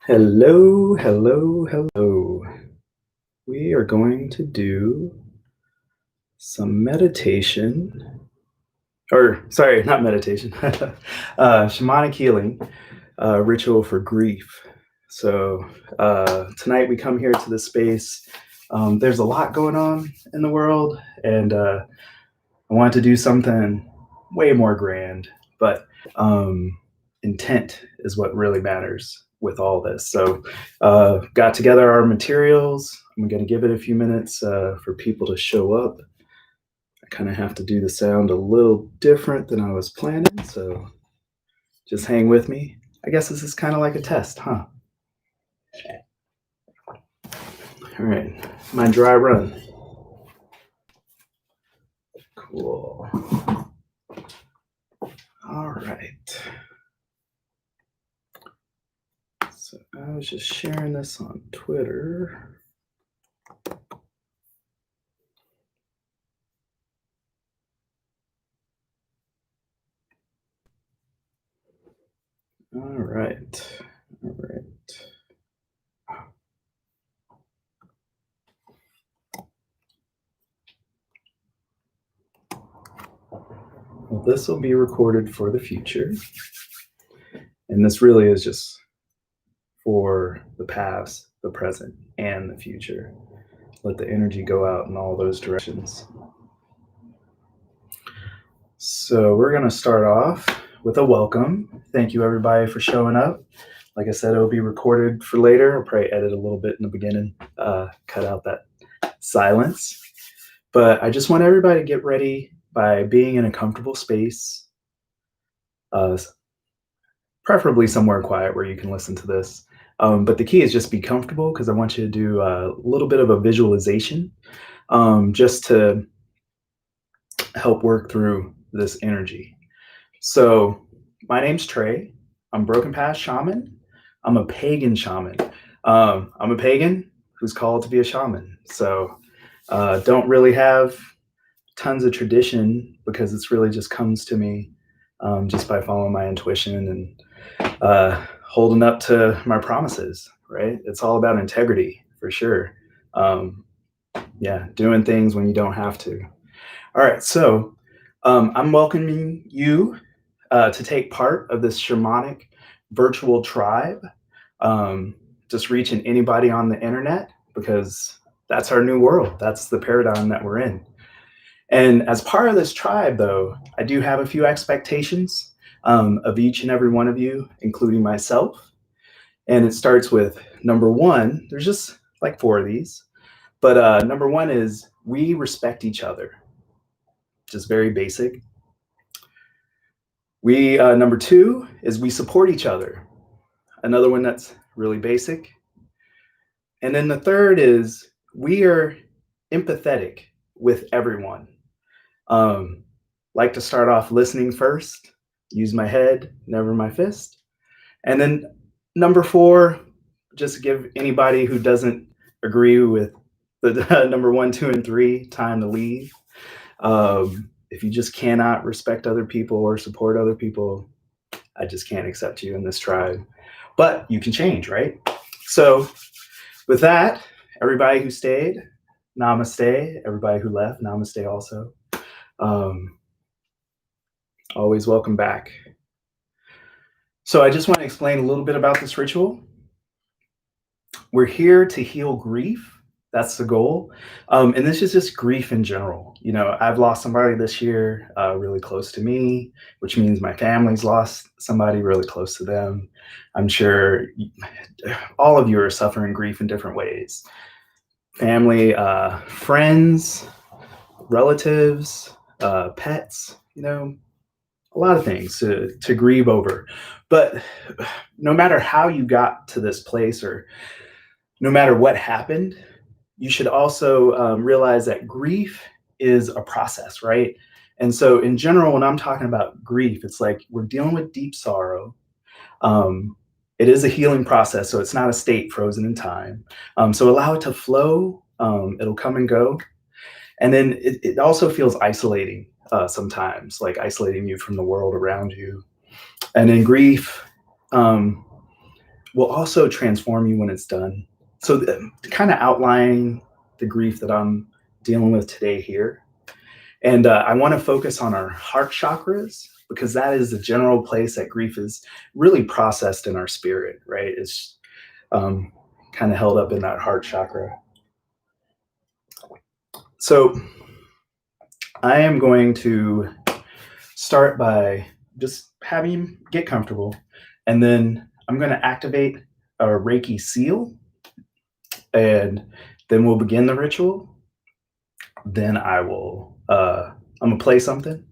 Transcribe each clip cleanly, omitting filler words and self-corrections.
Hello, hello, hello. We are going to do some meditation, or sorry, not meditation, shamanic healing ritual for grief. So tonight we come here to this space. There's a lot going on in the world, and I wanted to do something way more grand, but intent is what really matters with all this. So, got together our materials. I'm going to give it a few minutes for people to show up. I kind of have to do the sound a little different than I was planning, so just hang with me. I guess this is kind of like a test, huh? All right, my dry run. Cool. All right. So I was just sharing this on Twitter. All right. All right. Well, this will be recorded for the future. And this really is just for the past, the present, and the future. Let the energy go out in all those directions. So we're going to start off with a welcome. Thank you, everybody, for showing up. Like I said, it'll be recorded for later. I'll probably edit a little bit in the beginning, cut out that silence. But I just want everybody to get ready by being in a comfortable space, preferably somewhere quiet where you can listen to this. But the key is just be comfortable, because I want you to do a little bit of a visualization just to help work through this energy. So my name's Trey. I'm Broken Path Shaman. I'm a pagan shaman. I'm a pagan who's called to be a shaman. So don't really have tons of tradition, because it's really just comes to me just by following my intuition and holding up to my promises, right? It's all about integrity, for sure. Yeah, doing things when you don't have to. All right, so I'm welcoming you to take part of this shamanic virtual tribe. Just reaching anybody on the internet, because that's our new world. That's the paradigm that we're in. And as part of this tribe, though, I do have a few expectations of each and every one of you, including myself. And it starts with number one. There's just like 4 of these. But number one is we respect each other. Just very basic. Number two is we support each other. Another one that's really basic. And then the third is we are empathetic with everyone. Like to start off listening first, use my head, never my fist. And then number 4, just give anybody who doesn't agree with the number 1, 2, and 3 time to leave. If you just cannot respect other people or support other people, I just can't accept you in this tribe. But you can change, right? So with that, everybody who stayed, namaste. Everybody who left, namaste also. Always welcome back. So I just want to explain a little bit about this ritual. We're here to heal grief. That's the goal. And this is just grief in general. You know, I've lost somebody this year really close to me, which means my family's lost somebody really close to them. I'm sure all of you are suffering grief in different ways. Family, friends, relatives, pets, you know, a lot of things to grieve over. But no matter how you got to this place, or no matter what happened, you should also realize that grief is a process, right? And so in general, when I'm talking about grief, it's like we're dealing with deep sorrow. It is a healing process, so it's not a state frozen in time. So allow it to flow. It'll come and go. And then it also feels isolating sometimes, like isolating you from the world around you. And in grief, will also transform you when it's done. So, kind of outlining the grief that I'm dealing with today here. And I want to focus on our heart chakras because that is the general place that grief is really processed in our spirit, right? It's kind of held up in that heart chakra. So I am going to start by just having you get comfortable, and then I'm going to activate a Reiki seal, and then we'll begin the ritual. Then I'm gonna play something,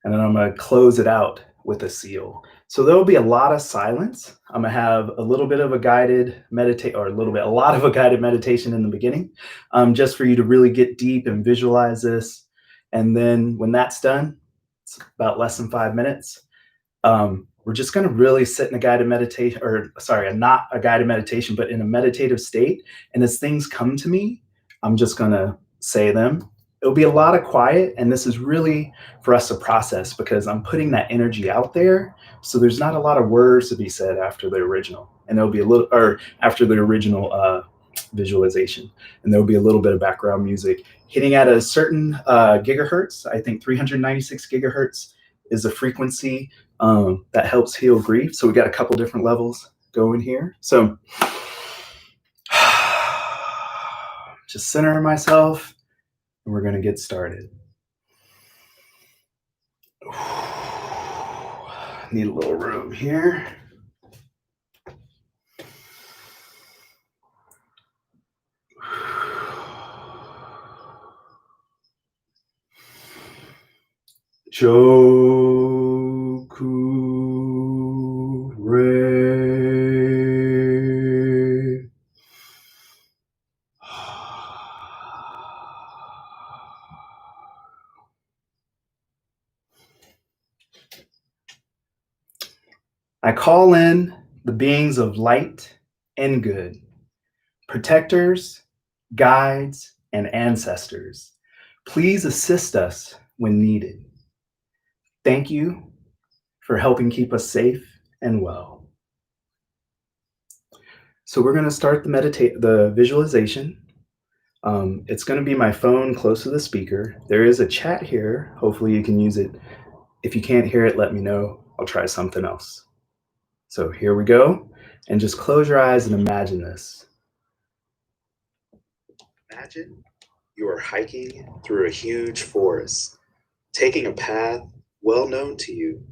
and then I'm gonna close it out with a seal. So there will be a lot of silence. I'm gonna have a little bit of a guided meditate, or a lot of a guided meditation in the beginning, just for you to really get deep and visualize this. And then when that's done, it's about less than 5 minutes. We're just going to really sit in a guided meditation, or sorry, not a guided meditation, but in a meditative state. And as things come to me, I'm just going to say them. It'll be a lot of quiet. And this is really for us to process because I'm putting that energy out there. So there's not a lot of words to be said after the original. And there'll be a little, or after the original visualization. And there'll be a little bit of background music hitting at a certain gigahertz. I think 396 gigahertz is a frequency that helps heal grief. So we got a couple different levels going here. So just center myself and we're going to get started. Need a little room here. Joku Re. I call in the beings of light and good, protectors, guides, and ancestors. Please assist us when needed. Thank you for helping keep us safe and well. So we're going to start the visualization. It's going to be my phone close to the speaker. There is a chat here. Hopefully you can use it. If you can't hear it, let me know. I'll try something else. So here we go. And just close your eyes and imagine this. Imagine you are hiking through a huge forest, taking a path well known to you.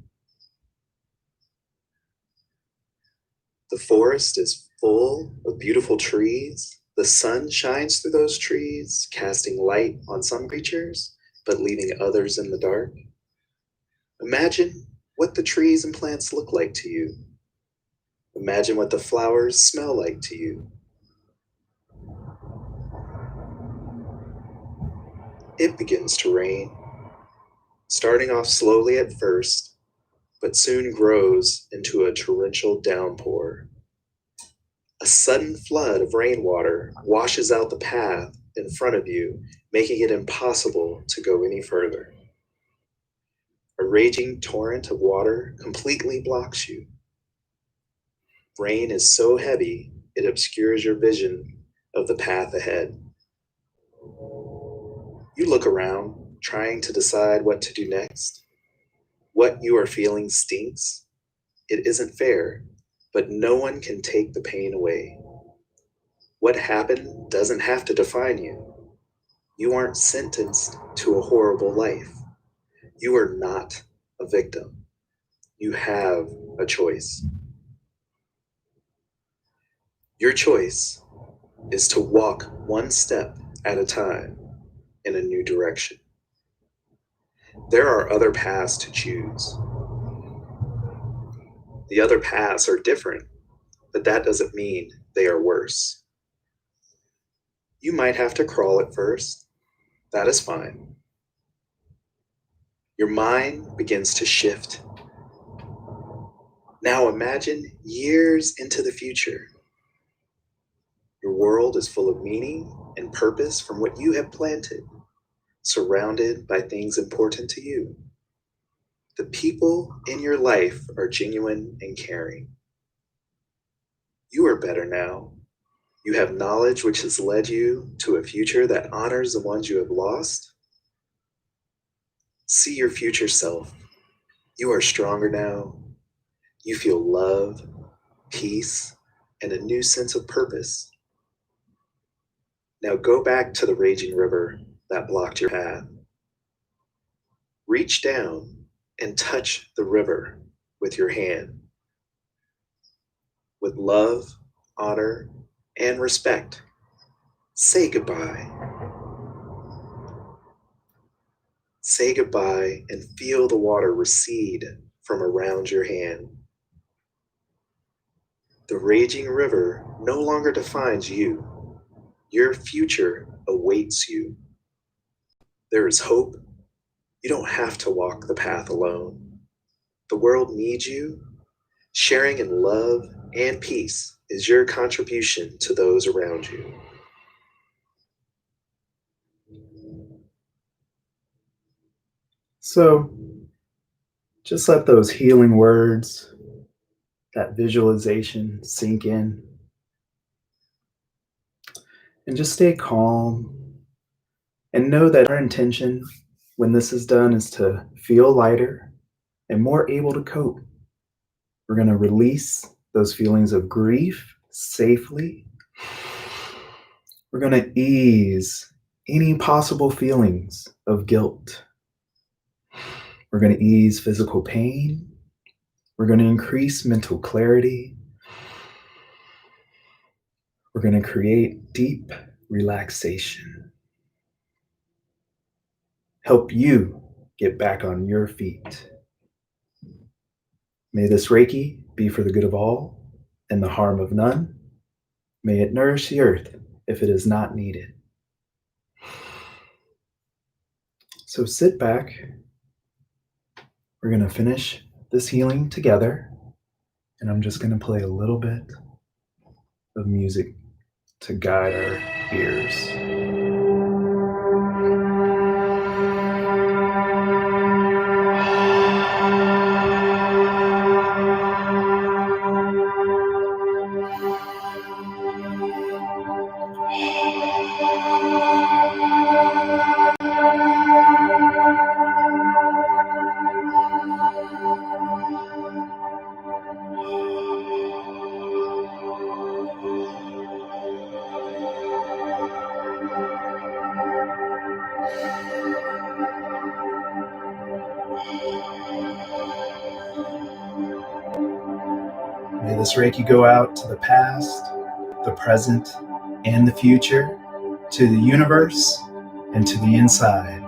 The forest is full of beautiful trees. The sun shines through those trees, casting light on some creatures, but leaving others in the dark. Imagine what the trees and plants look like to you. Imagine what the flowers smell like to you. It begins to rain, starting off slowly at first, but soon grows into a torrential downpour. A sudden flood of rainwater washes out the path in front of you, making it impossible to go any further. A raging torrent of water completely blocks you. Rain is so heavy, it obscures your vision of the path ahead. You look around, trying to decide what to do next. What you are feeling stinks. It isn't fair, but no one can take the pain away. What happened doesn't have to define you. You aren't sentenced to a horrible life. You are not a victim. You have a choice. Your choice is to walk one step at a time in a new direction. There are other paths to choose. The other paths are different, but that doesn't mean they are worse. You might have to crawl at first. That is fine. Your mind begins to shift. Now imagine years into the future. Your world is full of meaning and purpose from what you have planted, surrounded by things important to you. The people in your life are genuine and caring. You are better now. You have knowledge which has led you to a future that honors the ones you have lost. See your future self. You are stronger now. You feel love, peace, and a new sense of purpose. Now go back to the raging river that blocked your path. Reach down and touch the river with your hand. With love, honor, and respect, say goodbye. Say goodbye and feel the water recede from around your hand. The raging river no longer defines you. Your future awaits you. There is hope. You don't have to walk the path alone. The world needs you. Sharing in love and peace is your contribution to those around you. So just let those healing words, that visualization sink in, and just stay calm and know that our intention when this is done is to feel lighter and more able to cope. We're going to release those feelings of grief safely. We're going to ease any possible feelings of guilt. We're going to ease physical pain. We're going to increase mental clarity. We're going to create deep relaxation. Help you get back on your feet. May this Reiki be for the good of all and the harm of none. May it nourish the earth if it is not needed. So sit back. We're going to finish this healing together, and I'm just going to play a little bit of music to guide our ears. May this Reiki go out to the past, the present, and the future, to the universe, and to the inside.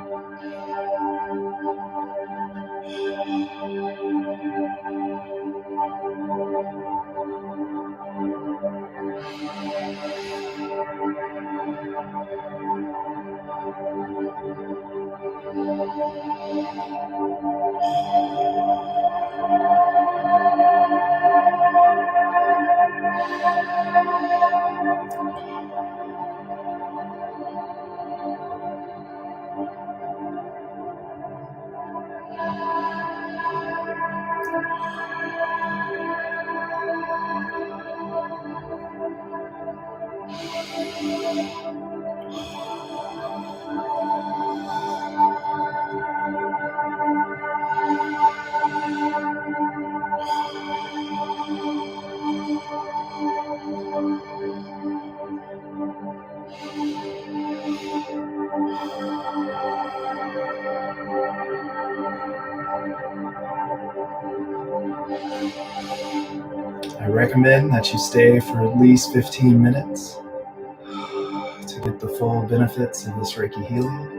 I recommend that you stay for at least 15 minutes to get the full benefits of this Reiki healing.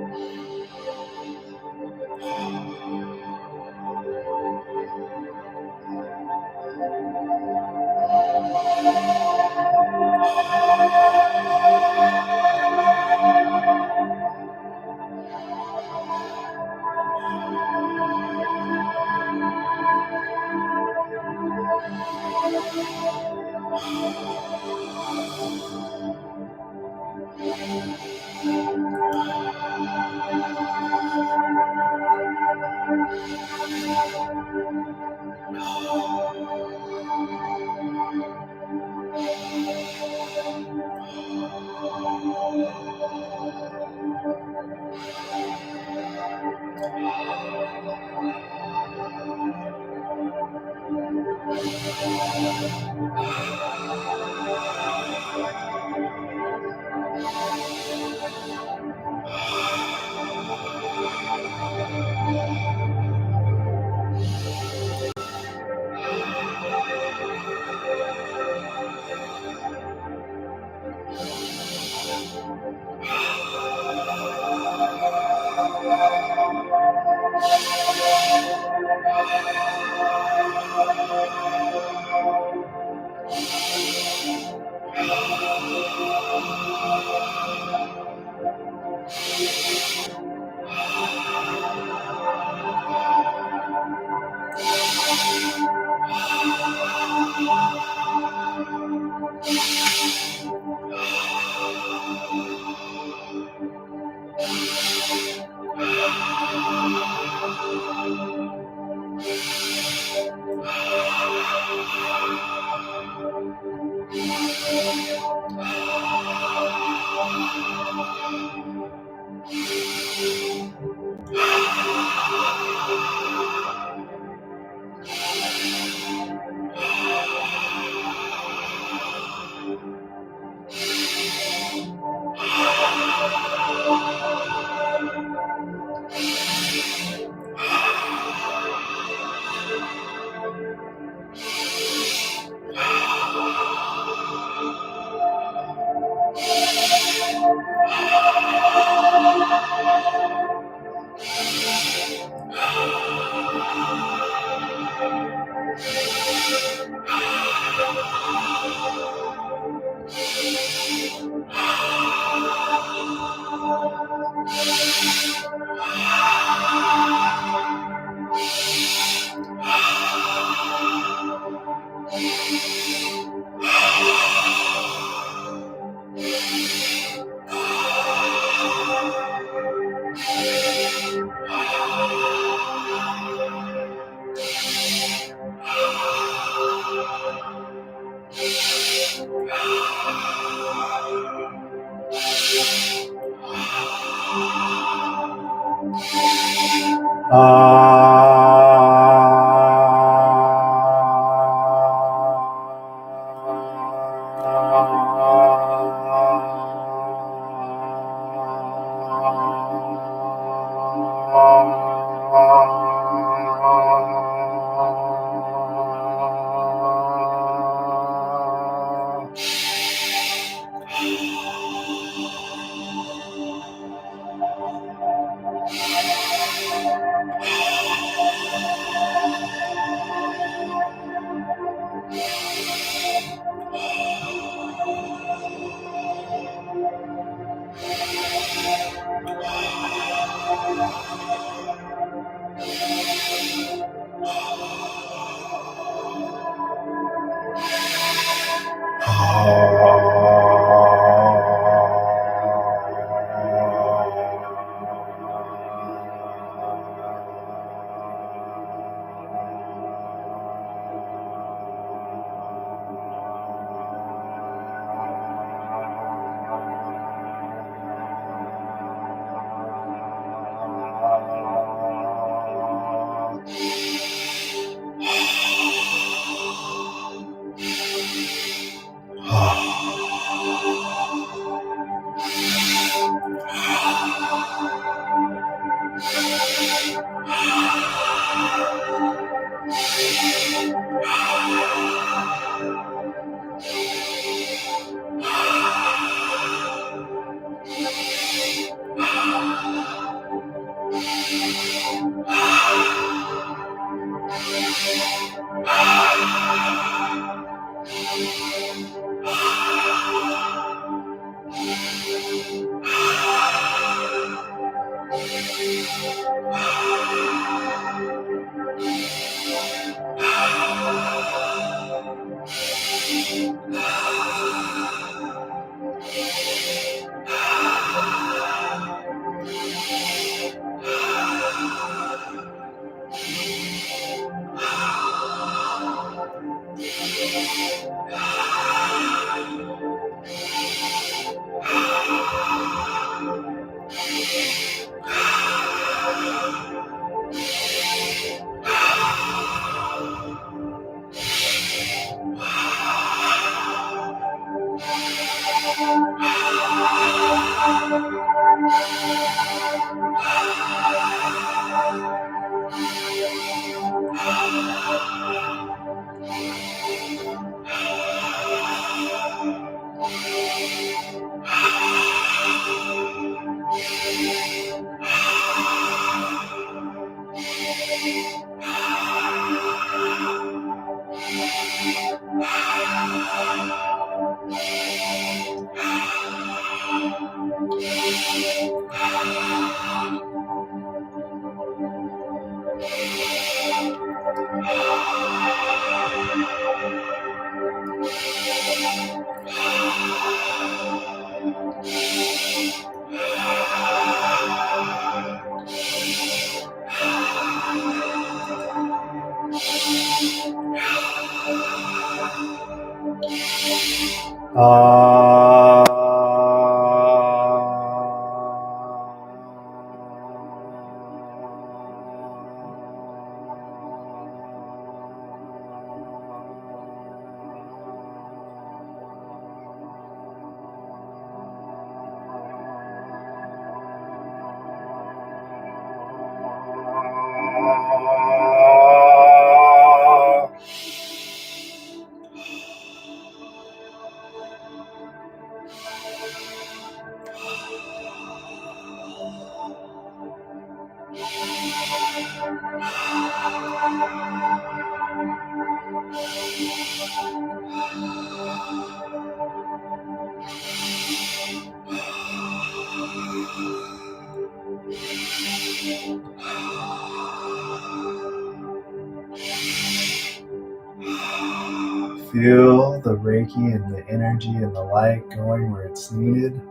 Feel the Reiki and the energy and the light going where it's needed.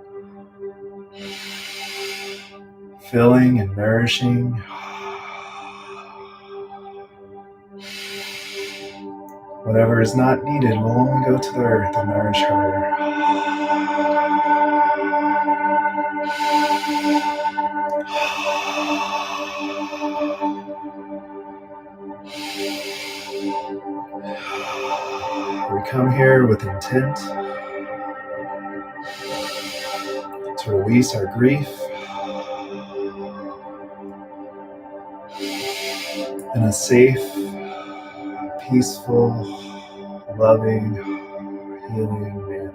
Filling and nourishing. Whatever is not needed will only go to the earth and nourish her. We come here with intent to release our grief in a safe, peaceful, loving, healing manner.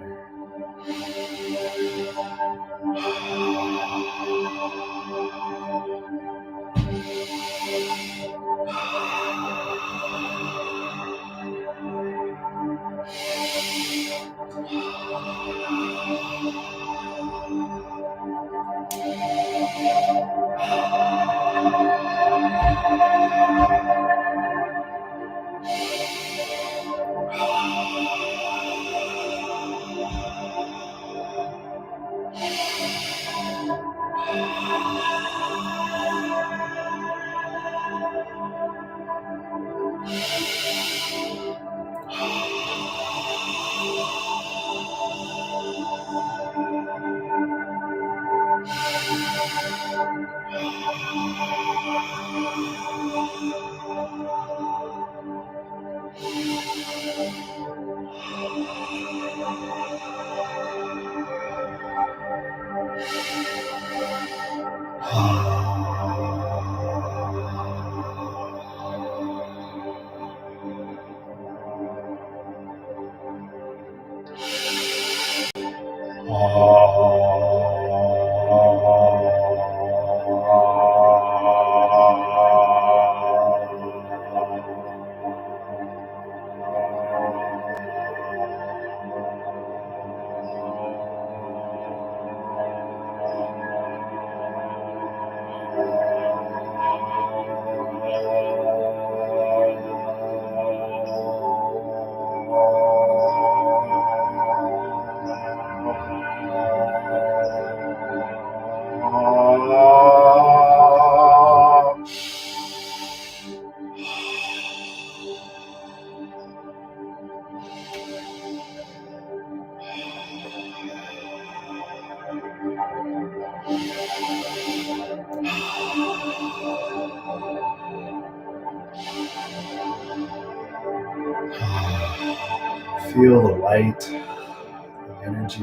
Feel the light, the energy,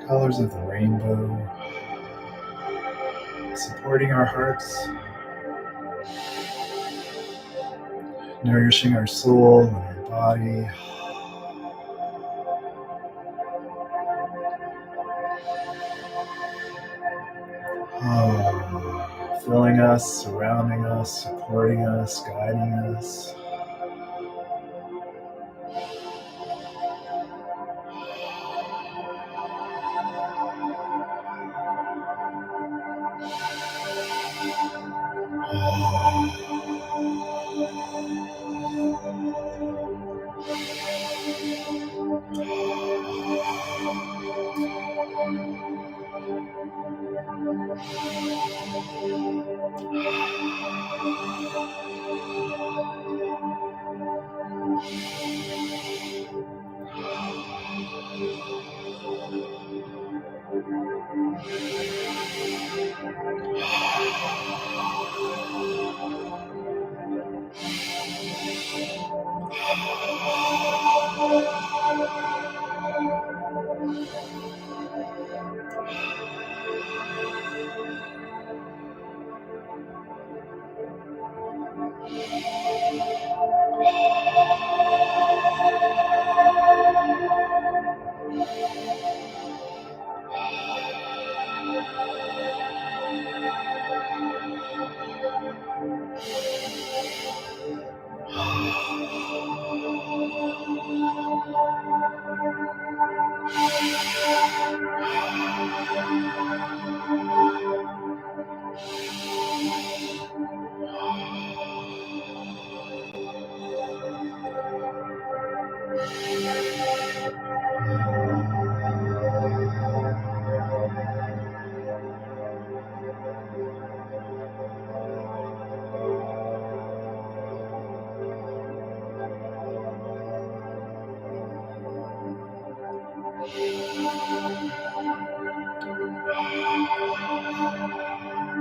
colors of the rainbow, supporting our hearts, nourishing our soul and our body. Filling us, surrounding us, supporting us, guiding us.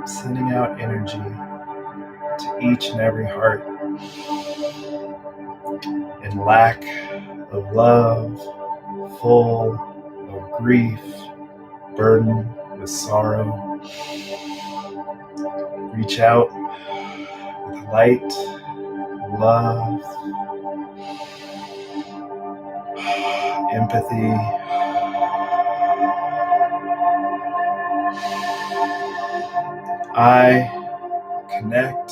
sending out energy to each and every heart in lack of love, full of grief, burdened with sorrow. Reach out with light, love, empathy. I connect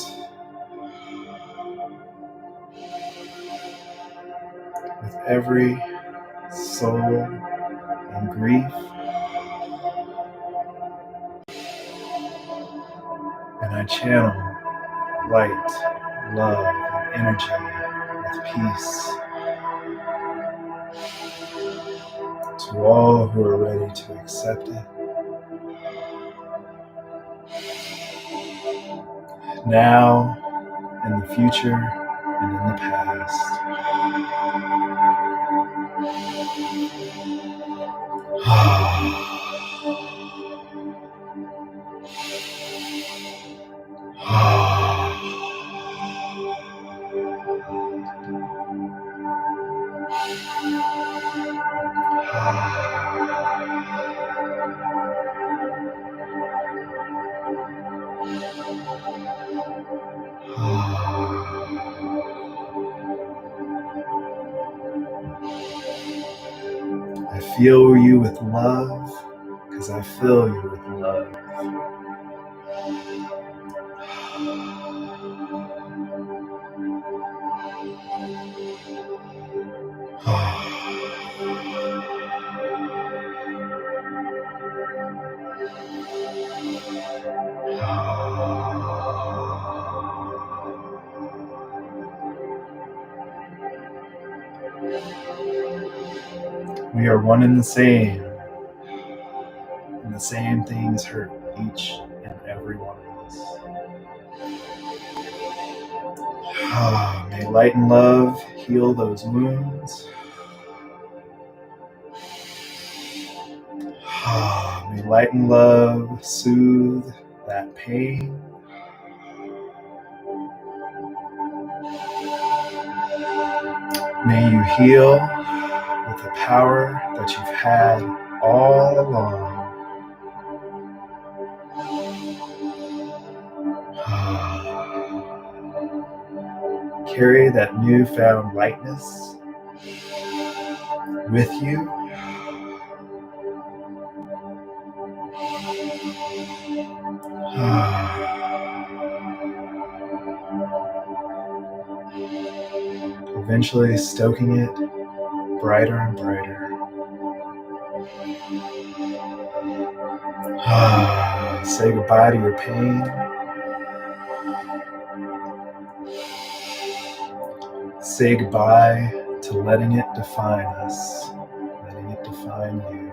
with every soul in grief, and I channel light, love, and energy with peace to all who are ready to accept it. Now, in the future, and in the past. I feel you with love because I fill you with love. We are one and the same things hurt each and every one of us. May light and love heal those wounds. May light and love soothe that pain. May you heal with the power that you've had all along. Carry that newfound lightness with you. Eventually stoking it brighter and brighter. Say goodbye to your pain. Say goodbye to letting it define us, letting it define you.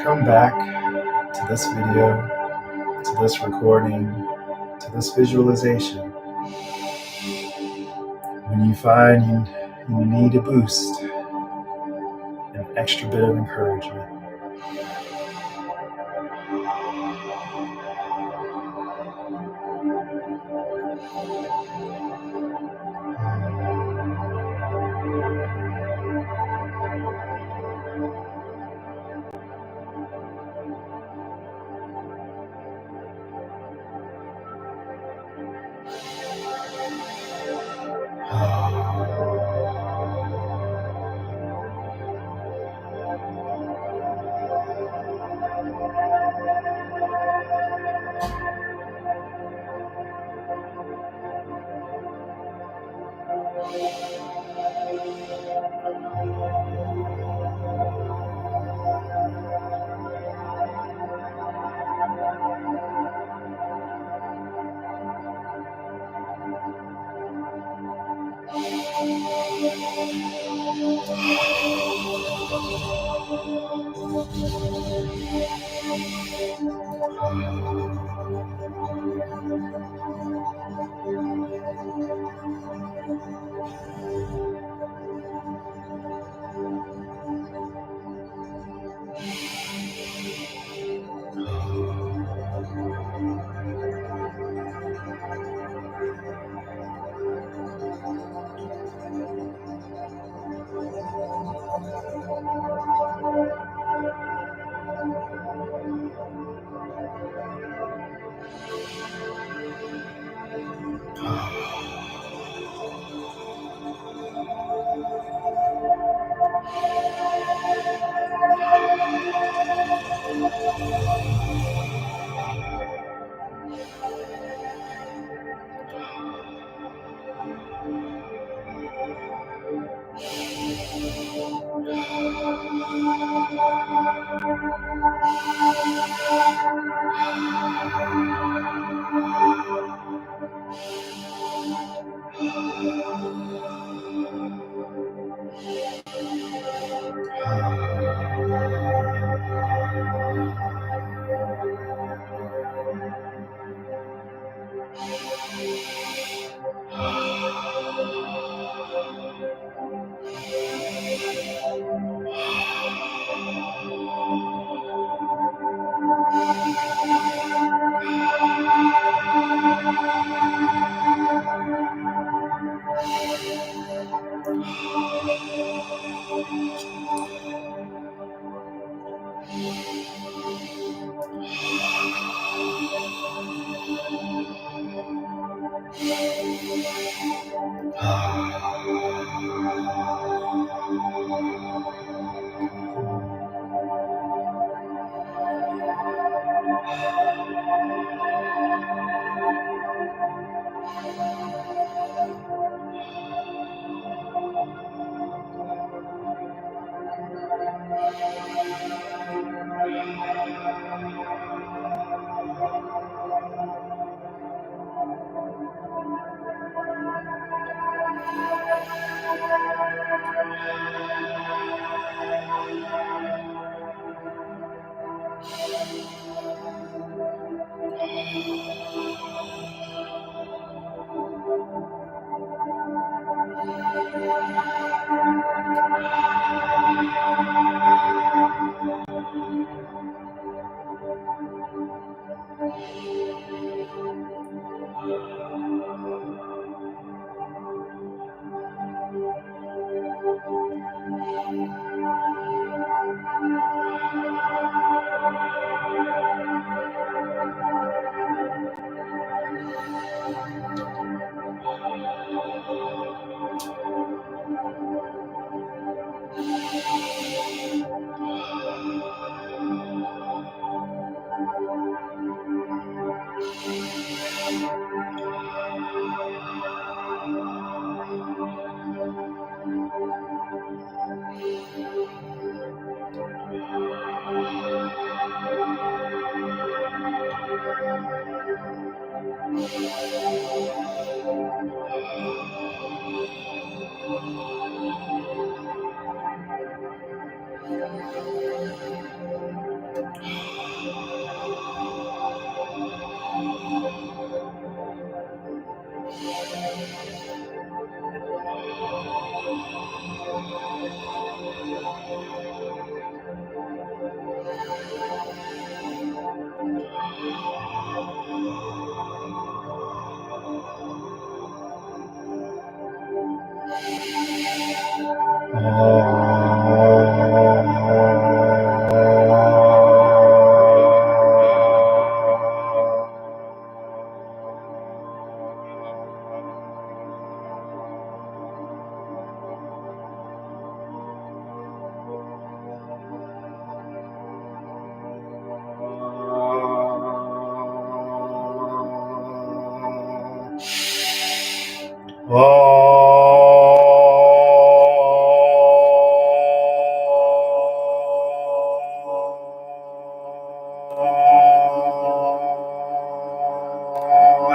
Come back to this video, to this recording, to this visualization when you find you need a boost, an extra bit of encouragement.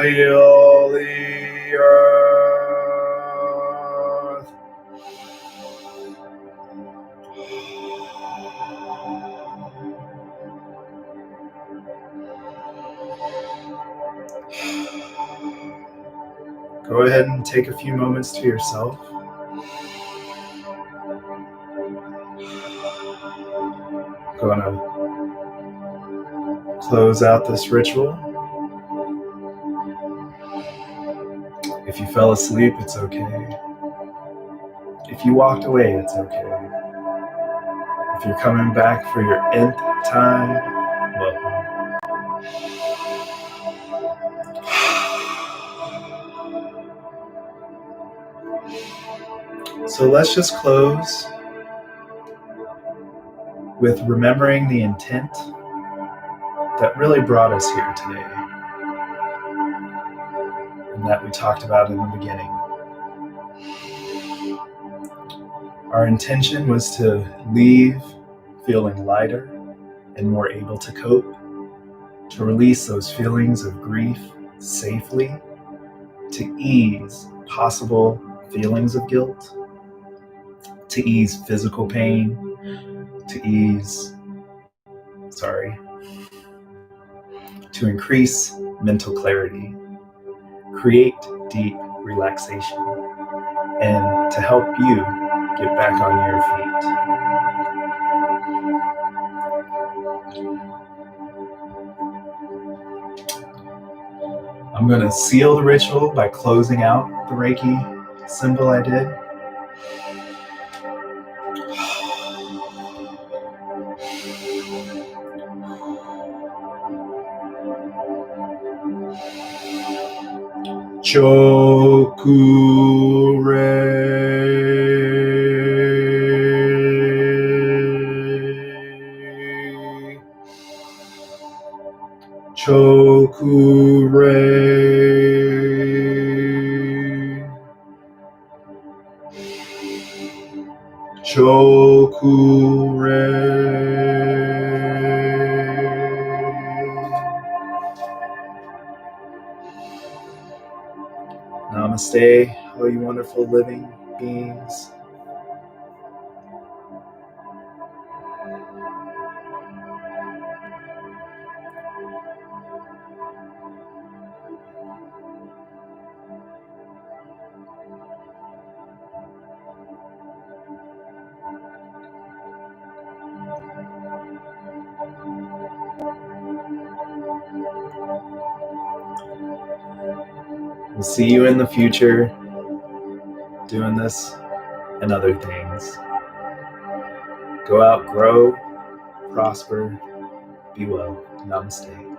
Heal the earth. Go ahead and take a few moments to yourself. Going to close out this ritual. If you fell asleep, it's okay. If you walked away, it's okay. If you're coming back for your nth time, welcome. So let's just close with remembering the intent that really brought us here today, and that we talked about in the beginning. Our intention was to leave feeling lighter and more able to cope, to release those feelings of grief safely, to ease possible feelings of guilt, to ease physical pain, to increase mental clarity, create deep relaxation, and to help you get back on your feet. I'm going to seal the ritual by closing out the Reiki symbol I did. Chokure. Namaste, all you wonderful living beings. See you in the future doing this and other things. Go out, grow, prosper, be well. Namaste.